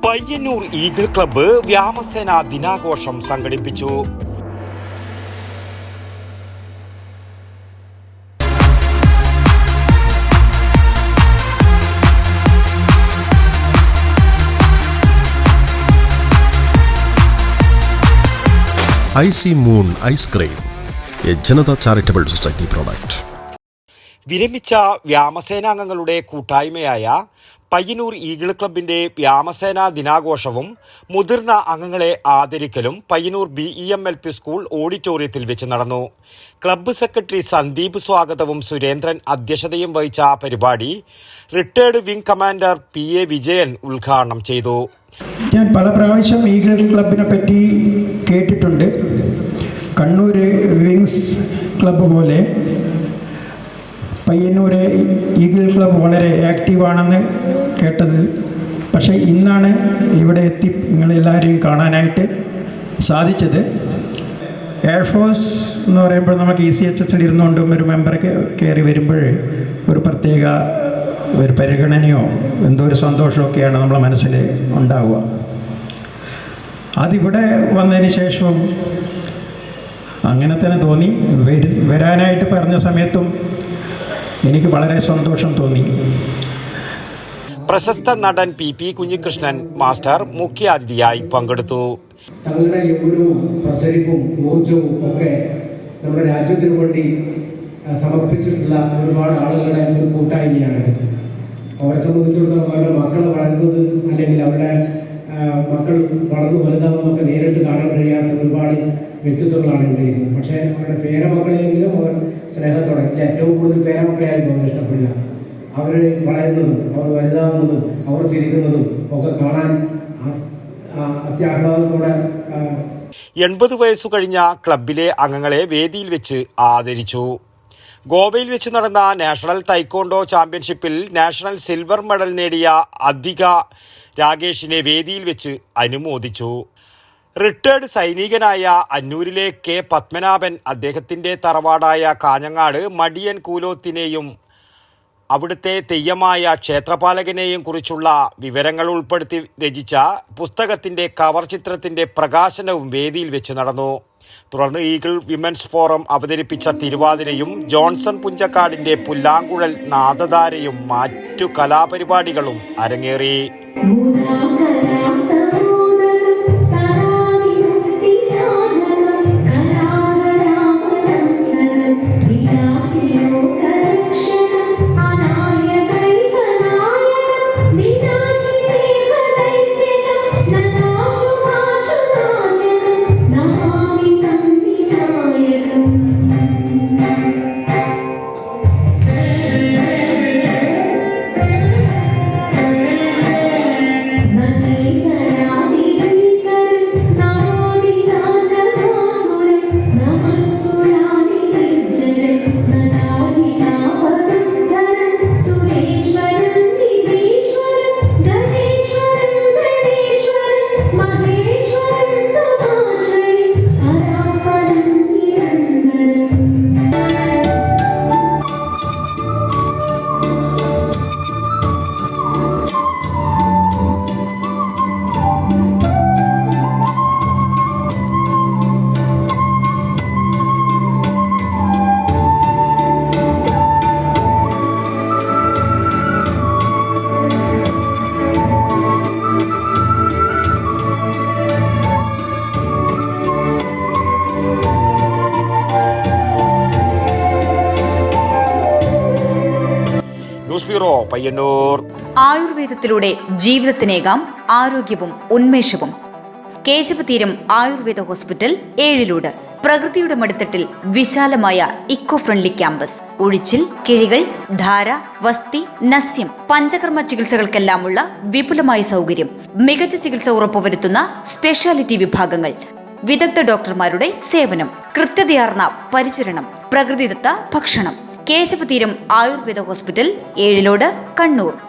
Payyanur eagle club വ്യാമസേന ദിനാഘോഷം സംഘടിപ്പിച്ചു. ഐസി മൂൺ ഐസ്ക്രീം, എ ജനത ചാരിറ്റബിൾ സൊസൈറ്റി പ്രോഡക്റ്റ്. വിരമിച്ച വ്യാമസേനാംഗങ്ങളുടെ കൂട്ടായ്മയായ പയ്യന്നൂർ ഈഗിൾ ക്ലബിന്റെ വ്യാമസേനാ ദിനാഘോഷവും മുതിർന്ന അംഗങ്ങളെ ആദരിക്കലും പയ്യന്നൂർ BEMLP സ്കൂൾ ഓഡിറ്റോറിയത്തിൽ വെച്ച് നടന്നു. ക്ലബ്ബ് സെക്രട്ടറി സന്ദീപ് സ്വാഗതവും സുരേന്ദ്രൻ അധ്യക്ഷതയും വഹിച്ച പരിപാടി retired wing commander PA Vijayan ഉദ്ഘാടനം ചെയ്തു. ഞാൻ പല പ്രാവശ്യം ഈഗിൾ ക്ലബിനെ പറ്റി കേട്ടിട്ടുണ്ട്. കണ്ണൂർ വിങ്സ് ക്ലബ്ബ് പോലെ പയ്യന്നൂർ ഈഗിൾ ക്ലബ്ബ് വളരെ ആക്റ്റീവാണെന്ന് കേട്ടത്. പക്ഷേ ഇന്നാണ് ഇവിടെ എത്തി നിങ്ങളെല്ലാവരെയും കാണാനായിട്ട് സാധിച്ചത്. എയർഫോഴ്സ് എന്ന് പറയുമ്പോൾ നമുക്ക് ECHS ഇരുന്നുകൊണ്ടും ഒരു മെമ്പർ കയറി വരുമ്പോൾ ഒരു പ്രത്യേക ഒരു പരിഗണനയോ എന്തോ ഒരു സന്തോഷമൊക്കെയാണ് നമ്മളെ മനസ്സിൽ ഉണ്ടാവുക. അതിവിടെ വന്നതിന് ശേഷവും അങ്ങനെ തന്നെ തോന്നി. വരാനായിട്ട് പറഞ്ഞ സമയത്തും എനിക്ക് വളരെ സന്തോഷം തോന്നി. പ്രശസ്ത നടൻ PP കുഞ്ഞികൃഷ്ണൻ മാസ്റ്റർ മുഖ്യാതിഥിയായി പങ്കെടുത്തു. തങ്ങളുടെ യൗവനവും പ്രസരിപ്പും ഊർജവും ഒക്കെ നമ്മുടെ രാജ്യത്തിന് വേണ്ടി സമർപ്പിച്ചിട്ടുള്ള ഒരുപാട് ആളുകളുടെ ഒരു കൂട്ടായ്മയാണ്. അവരെ സംബന്ധിച്ചിടത്തോളം അവരുടെ മക്കൾ വളരുന്നത് അല്ലെങ്കിൽ അവരുടെ മക്കൾ വളർന്നു വലുതാവുന്നതൊക്കെ നേരിട്ട് കാണാൻ കഴിയാത്ത ഒരുപാട് വ്യക്തിത്വങ്ങളാണ് ഇവിടെ ഇരിക്കുന്നത്. പക്ഷേ അവരുടെ പേരമക്കളെങ്കിലും അവർ സ്നേഹത്തോടെ, ഏറ്റവും കൂടുതൽ പേരമക്കളെയായിരുന്നു അവർ ഇഷ്ടപ്പെടുക. അവർ വളരുന്നതും അവർ വലുതാവുന്നതും അവർ ചിരിക്കുന്നതും ഒക്കെ കാണാൻ അത്യാഹ്ലാദത്തോടെ. 80 വയസ്സു കഴിഞ്ഞ ക്ലബിലെ അംഗങ്ങളെ വേദിയിൽ വെച്ച് ആദരിച്ചു. ഗോവയിൽ വെച്ച് നടന്ന നാഷണൽ തൈക്കോണ്ടോ ചാമ്പ്യൻഷിപ്പിൽ നാഷണൽ സിൽവർ മെഡൽ നേടിയ അധിക രാകേഷിനെ വേദിയിൽ വെച്ച് അനുമോദിച്ചു. റിട്ടയർഡ് സൈനികനായ അന്നൂരിലെ K പത്മനാഭൻ അദ്ദേഹത്തിൻ്റെ തറവാടായ കാഞ്ഞങ്ങാട് മടിയൻ കൂലോത്തിനെയും അവിടുത്തെ തെയ്യമായ ക്ഷേത്രപാലകനെയും കുറിച്ചുള്ള വിവരങ്ങൾ ഉൾപ്പെടുത്തി രചിച്ച പുസ്തകത്തിൻ്റെ കവർ ചിത്രത്തിൻ്റെ പ്രകാശനവും വേദിയിൽ വെച്ച് നടന്നു. തുടർന്ന് ഈഗിൾ വിമൻസ് ഫോറം അവതരിപ്പിച്ച തിരുവാതിരയും ജോൺസൺ പുഞ്ചക്കാടിൻ്റെ പുല്ലാങ്കുഴൽ നാദധാരയും മറ്റു കലാപരിപാടികളും അരങ്ങേറി. News bureau, Payyanur. ആയുർവേദത്തിലൂടെ ജീവിതത്തിനേകാം ആരോഗ്യവും ഉന്മേഷവും. കേശവതീരം ആയുർവേദ ഹോസ്പിറ്റൽ, ഏഴിലൂട്. പ്രകൃതിയുടെ മടിത്തട്ടിൽ വിശാലമായ ഇക്കോ ഫ്രണ്ട്ലി ക്യാമ്പസ്. ഒഴിച്ചിൽ, കിഴികൾ, ധാര, വസ്തി, നസ്യം, പഞ്ചകർമ്മ ചികിത്സകൾക്കെല്ലാമുള്ള വിപുലമായ സൗകര്യം. മികച്ച ചികിത്സ ഉറപ്പുവരുത്തുന്ന സ്പെഷ്യാലിറ്റി വിഭാഗങ്ങൾ. വിദഗ്ധ ഡോക്ടർമാരുടെ സേവനം. കൃത്യതയാർന്ന പരിചരണം. പ്രകൃതിദത്ത ഭക്ഷണം. കേശവതീരം ആയുർവേദ ഹോസ്പിറ്റൽ, ഏഴിലോട്, കണ്ണൂർ.